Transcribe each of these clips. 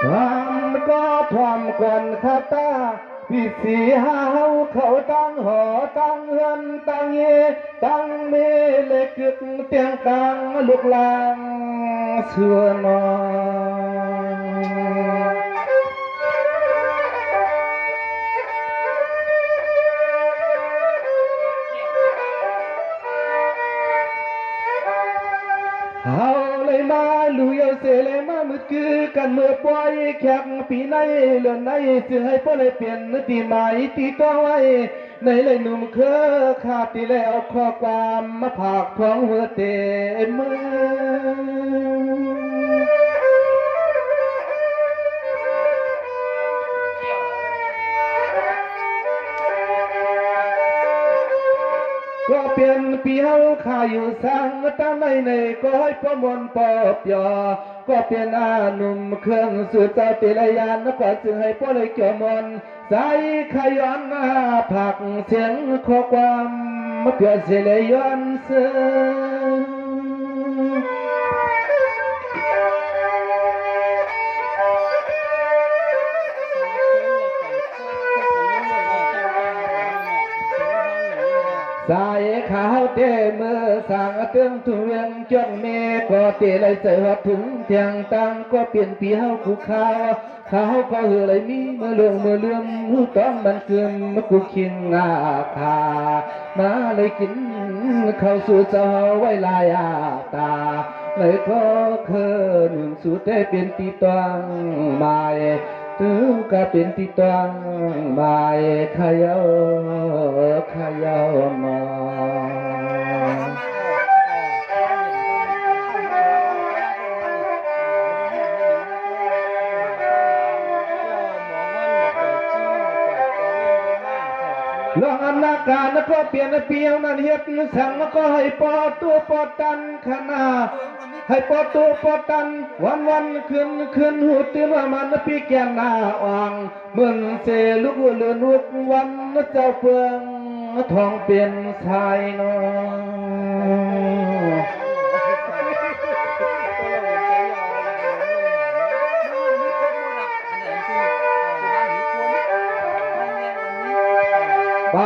ความก็ความก่อนข้าตาพิสีหาเฮาเขาตั้งหอตั้งเฮือนตั้งเยตั้งเมเลกึกเตียงตั้งลูกลางเสือนอเฮาเลยมาลุยเอาเสเลยมามืดคือกันเมื่อปล่อยแขกปีในเลือนในจึงให้พ่อเลยเปลี่ยนตีใหม่ตีตัวไว้ในเลยหนุ่มเคอขาดตีแล้วข้อความมาผากท้องหัวเต็มมือก็เปลี่ยนปีเฮาข้าอยู่สังตามในก็ให้ประมวลปอบยอก็เปลี่ยนอาหนุ่มเครื่องสุดเจ้าติลยานนกว่าจึงให้พ่อเลยเกี่ยวมนใส่ขย้อนผักเสียงข้อความมาเปลี่ยนเสียเลยย้อนเสือสายขาวเตมือสั่งเตืองทุเรียงจงเมก็เตเลยเสือถึงเทียงตังก็เปลี่ยนปีเฮากูขาวขาวก็เหือเลยมีเมื่อเลื่อมหูต้องบันเกิมมากูคินงาขามาเลยกินเข้าสู่เจ้าไว้ลายอาตาเลยก็เคินสู่เตเป็นปีตองมาถึงก็เป็นที่ตั้งหมายขยาวมาลองอำนาจการก็เปลี่ยนเปลี่ยวนั่นเฮ็ดสั่งก็ให้ปอตัวปอตันขนาให้ปอตัวปอตันวันขึ้นหูตื่นว่ามันปีแก่หน้าอ่างเหมือนเสลูกเลือนลูกวันเจ้าเฟืองทองเปลี่ยนชายน้องไป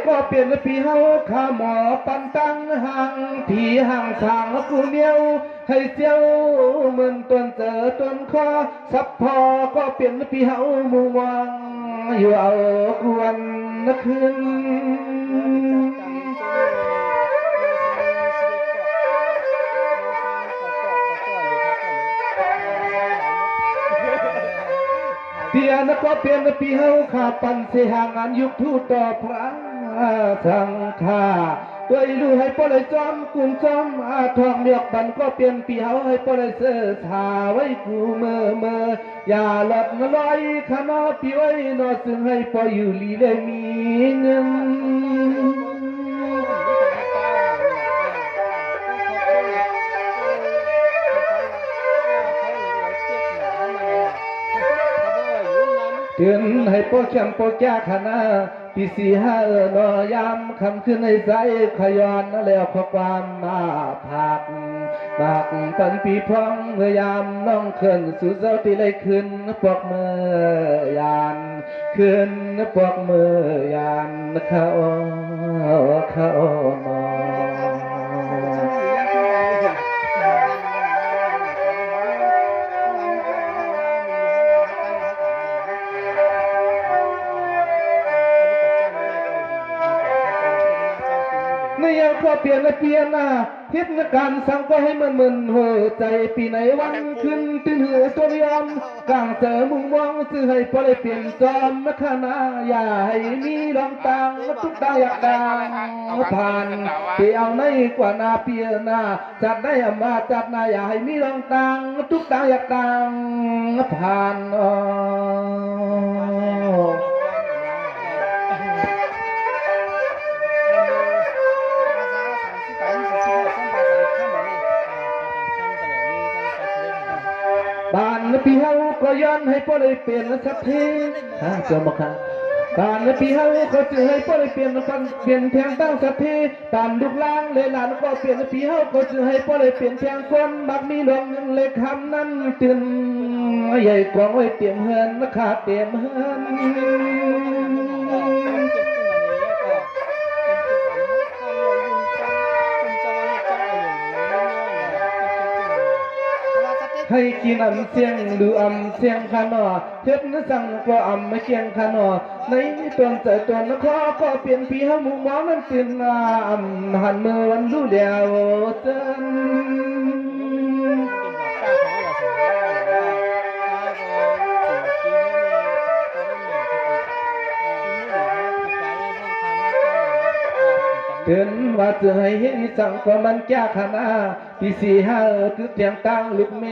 ก็เปลี่ยนปีเฮาข้าหมอปันตั้งห่างที่ห่างทางกูเดียวให้เจียวเหมือนต้นเจอต้นคอสับพอก็เปลี่ยนปีเฮามูวังอยู่เอากวนนักคืนเตียนก็เปลี่ยนปีเฮาข้าปันเสียงานยุคทูต่อพระสังฆาตัวอีลูให้ปล่อยจอมกุมจอมทองเลือกบันก็เปลี่ยนปีเฮาให้ปล่อยเสื้อทาไว้กูเมื่ออย่าหลับนลอยขณะปีไว้นอซึ่งให้ปล่อยอยู่ลีเลยมีเงินเตือนให้ปอแคมปอแก่ขณะปีสีห้านอยามคำขึ้นให้ใจขย้อนแล้วข้อความมาผักปันปีพองเมื่อยามน้องขึ้นสู่เจ้าที่เลยขึ้นปอกมือยานขึ้นปอกมือยานเข้านนี่ยังก็เปลี่ยนนะทิศการสั่งก็ให้มันหัวใจปีไหนวันขึ้นตื่นเหือตัวยอมกลางเจอมุงมองซื้อให้พอได้เปลี่ยนจอมมาขนาอย่าให้มีรองตังทุกตาอยากดังผ่านเปียวในกว่านาเปียนาจัดได้มาจัดนาอย่าให้มีรองตังทุกตาอยากดังผ่านบ้านพี่เฮาก็ย้อนให้พอได้เปลี่ยนสักทีเจ้ามาค่ะ ตานปีเฮาก็จะให้พ่อได้เปลี่ยนฟันเปลี่ยนแทงตั้งสัตย์ตานลูกล้างเลยหลานก็เปลี่ยนปีเฮาก็จะให้พ่อได้เปลี่ยนแทงคนบักมีหลวงเลยคำนั้นตื่นใหญ่กองไว้เตรียมเฮือนมาขาดเตรียมเฮือนให้กินอันเสียงดูอำเสียงขานอเท็ดนสั่งก็อำไม่เกียงขานอในตวนใจตวนขอก็เปลี่ยนปีให้มุมมองนั้นตื่นอำหันมือวันรู้แล้วเต้นเดินว่าจะให้เห็นสั่งก็มันแก้ขนาปีสี่ห้าคือเตียงตั้งลูกเม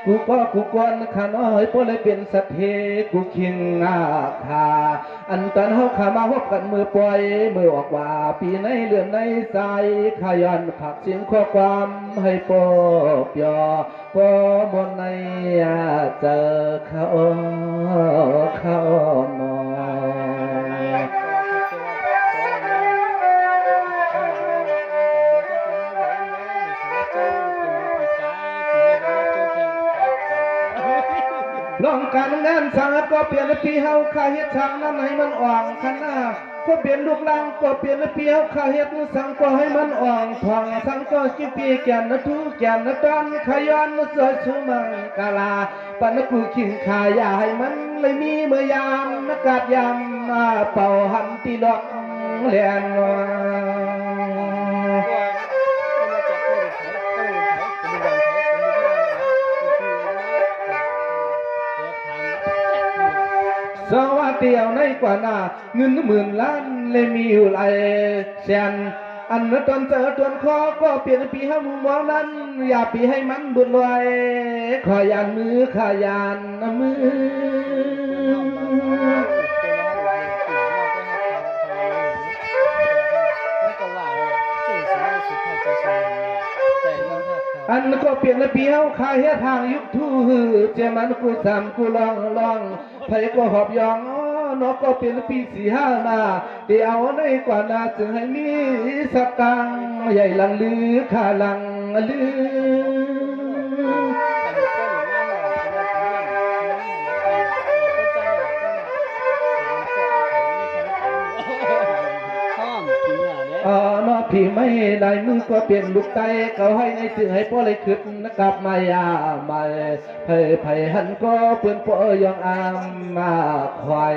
กูก็กูกวนขาน้อยพอเลยเป็นสัตว์เฮกูคิงอาคาอันตอนเฮาขามาฮบกันมือปล่อยมือออกว่าปีในเลื่อนในใจขยันผักเสียงข้อความให้ปอบยอปอบนในเจอเขานอลองการงานสั่งก็เปลี่ยนปีเฮาข้าเฮ็ดทางนั้นให้มันอ่องขันหน้าก็เปลี่ยนลูกหลังก็เปลี่ยนปีเฮาข้าเฮ็ดสั่งก็ให้มันอ่องทองสั่งก็คิดปีแก่นทุกแก่นตอนขยันสวยสุมังกาลาปนกูขิงขายาให้มันเลยมีเมื่อยามนักกาดยามเป่าหันตีดอกแลนสวัสดีเอาในกว่าหน้าเงินหมื่นล้านเลยมีอยู่หลายแสนอันนั้นตอนเจอตอนคอก็เปลี่ยนปีให้มุมมองนั้นอย่าปีให้มันบุญลอยขอยานมือขายานมืออันก็เปลี่ยนละเปียวขายเฮ็ดทางยุคทู่เจมันกูสามกูลองไผก็หอบยองนกก็เปลี่ยนปีสี่ห้านาเดี๋ยวในกว่านาจึงให้มีสตังใหญ่ลังลือขาลังลือน้อพี่ไม่ได้มือก็เปลี่ยนลูกไตเขาให้ในสื่อให้พ่อเลยขึ้นกลับมายามาไผ่หันก็เปื่อนพ่อยองอามมาควาย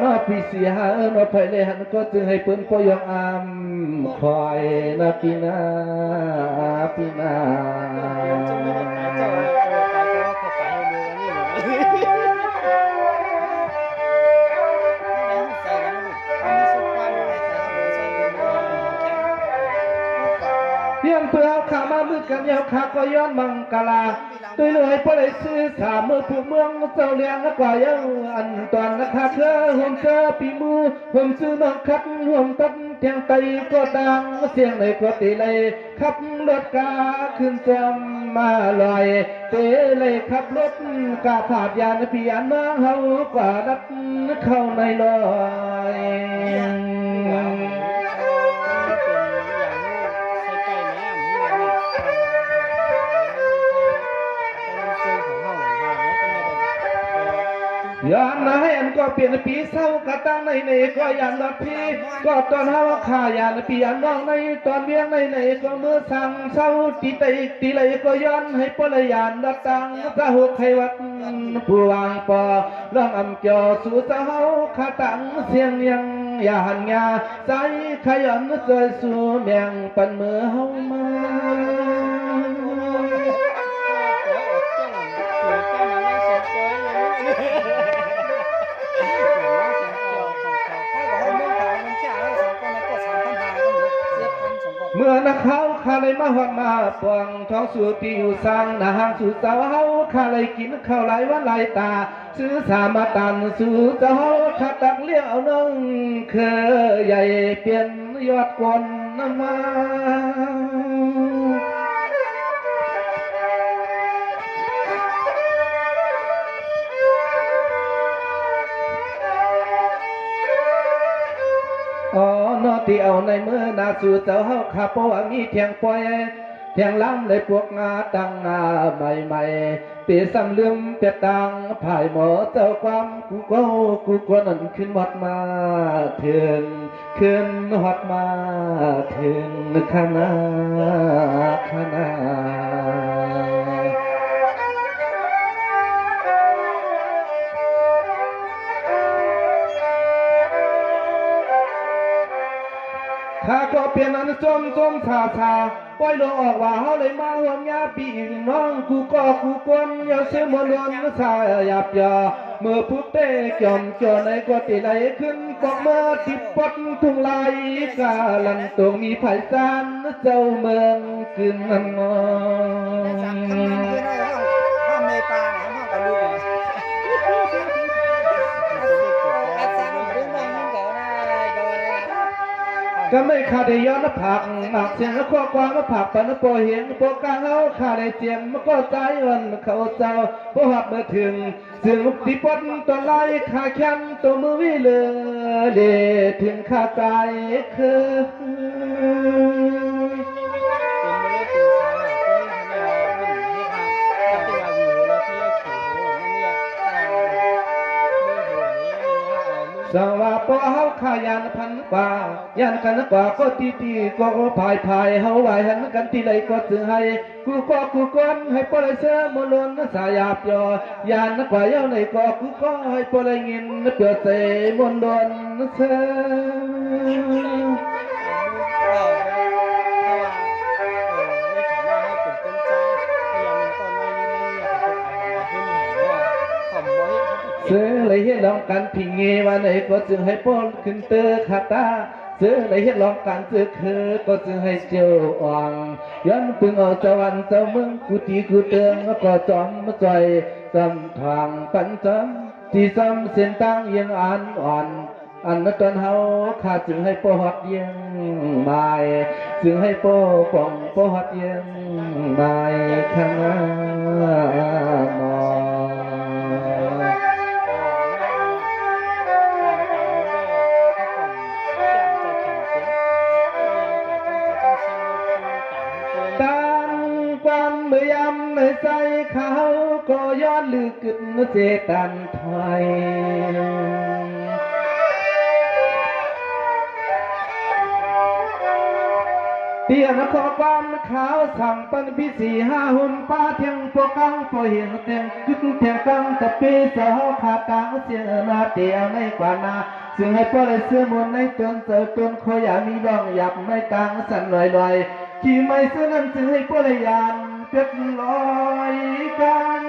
น้อพี่เสียน้อไผ่เลยหันก็จึงให้เปื่อนพ่อยองอามควายนะพี่นา เลี้ยงเปลือกขามามือกันยาวขาก็ย้อนมังกลาตัวเลยพอได้ซื้อสามมือผู้เมืองเจ้าเลี้ยงกว่ายังอันตอนนะคะเธอห่มเธอปีมือห่มซื้อน้องคัดห่มตัดเทียงไตก็ดังเสียงในก็ตีเลยขับรถกาขึ้นจำมาลอยเตะเลยขับรถกาผาดยานปีอันมาเฮากว่าดัดเข้าในลอยย้อนมาให้อันก็เปลี่ยนปีเศร้ากะตั้งในก็อย่างดับพี่ก็ตอนเฮาข่ายานปีอันน้องในตอนเวียงในก็เมื่อสั่งเศร้าตีเลยก็ย้อนให้ปลยานดับตังสะหุกให้วัดผู้วางปอร้องอำเกี่ยวสู่เศร้าขาตังเสียงยังอย่าหันยาใจขยันสวยสู่แมงปันมือเฮามาเมื่อนักเขาข้าเลยมาหอดมาปวงท้องสู่ที่อยู่สร้างนาหางสู่เจ้าเฮาข้าเลยกินข้าวไหลวันไหลตาซื้อสามาตันสู่เจ้าเฮาข้าตักเลี้ยงเอาน้องเคยใหญ่เปลี่ยนยอดกวนมา ที่เอาในมือนาสู่เจ้าเฮาข้าเพราะว่ามีเทียงปล่อยเทียงล้ำเลยพวกงาตังงาใหม่ๆปีซ้ำลืมเป็ดตังผ่ายหมอเจ้าความกูก็นั่นขึ้นวัดมาถึงขึ้นวัดมาถึงคณะข้าก็เปลี่ยนอันจมชาปล่อยลงออกว่าเฮาเลยมาห่วงยาปีน้องกูกวนอย่าเสียมล้วนสายหยับยาเมื่อพุทธเตจอมจอในก็ติไหลขึ้นปอกเมื่อติดปดทุ่งไหลกาลันตรงมีไผ่ซานเจ้าเมืองขึ้นนั่นนองห้ามในป่าห้ามกับลูกก็ไม่ขาดได้ย้อนผักหมักเสียงข้อความมาผักปันโปเห็นโปกางเอาขาดได้เจียมมันก็ใจวันเขาเจ้าพอหับมาถึงซึ่งที่ปนตัวไล่ขาแขนตัวมือวิเลยเดถึงขาใจคือสว่าปอเฮาขายันพันกว่ายันกันกว่าก็ตีก็พายเฮาไหวหันกันตีไหลก็ซื้อให้กูกวนให้ปล่อยเสือมลนสายาบยอยันกว่าเย้าในก็ให้ปล่อยเงินเปียเสมนดนเสืเสือเลยเฮ็ดลองกันพิงเงวันไหนก็จึงให้ป้อนขึ้นเตอขาตาเสือเลยเฮ็ดลองกันเสือคือก็จึงให้เจ้าอ่างย้อนพึ่งเอาเจ้าวันเจ้าเมืองกูตีกูเตืองก็จอมมาใจจำทางปันจำที่ซ้ำเส้นตั้งยังอ่อนอันนั้นตอนเฮาข้าจึงให้ป้อฮอดยังไม่จึงให้ป้อฮอดยังไม่ข้างหน้ามองความเมื่อยำในใจเขาก็ย้อนลึกกึศเจตันถอยเตียนขอความขาวสั่งปันพิสี5 หุ่นป้าเทียงปวกังปวเห็นเตียงกึศเทียงกังตะปีเจ้าขาตาเสียนาเตียงในกว่านาซึ่งให้ปล่อยเสื้อมนในจนเจอจนคอยามีบ้องหยับไม่ตังสั่นลอยที่ไม่เสื้อนั้นจึงให้ปล่อยยานเป็ดลอยกัน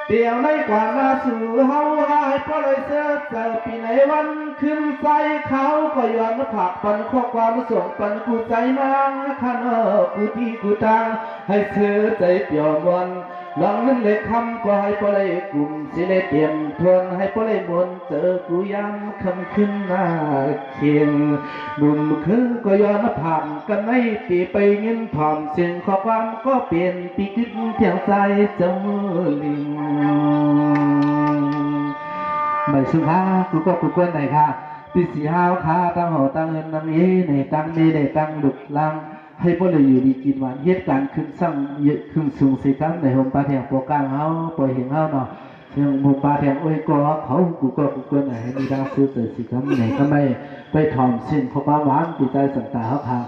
เดี๋ยวในกว่านาสู่เฮาให้ปล่อยเสื้อเจอปีในวันขึ้นใส่เขาก็ย้อนผักปันข้อความส่งปันกูใจนางขันกูที่กูทางให้เสื้อใจเปี่ยววันลองนึกเลยคำก็ให้ปล่อยกลุ่มสิเลยเตรียมทวนให้ปล่อยมนเจอกูย้ำคำขึ้นหน้าเคียงหนุ่มคือก็ย้อนผ่านกันในปีไปเงินผ่อนเสียงข้อความก็เปลี่ยนปีขึ้นเที่ยวใจเจ้าลิงไม่สุภาพกูก็กูเกินไหนค่ะปีสีหาวขาตั้งหอตั้งเงินนั่งเย่ในตั้งเมในตั้งดุกลังให้พวกเราอยู่ดีกินหวานเหตุการณ์ขึ้นสั่งเยอะขึ้นสูงสิครับในโฮมปลาแทงโปรกลางเฮาปล่อยเห็นเฮาเนาะยังโฮมปลาแทงโอ้ยก็เขากูก็เกินไหนให้มีดังซื้อเสร็จสิครับไหนก็ไม่ไปถอมสิ้นเพราะว่าหวานปีใจสันตาเขาพา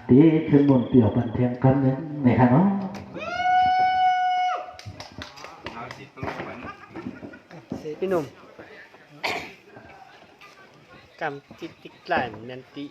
ตีขึ้นบนเปี่ยวบันเทียงกันเนี่ยไหนคะเนาะพี่หนุ่มกำติดหลานนันติ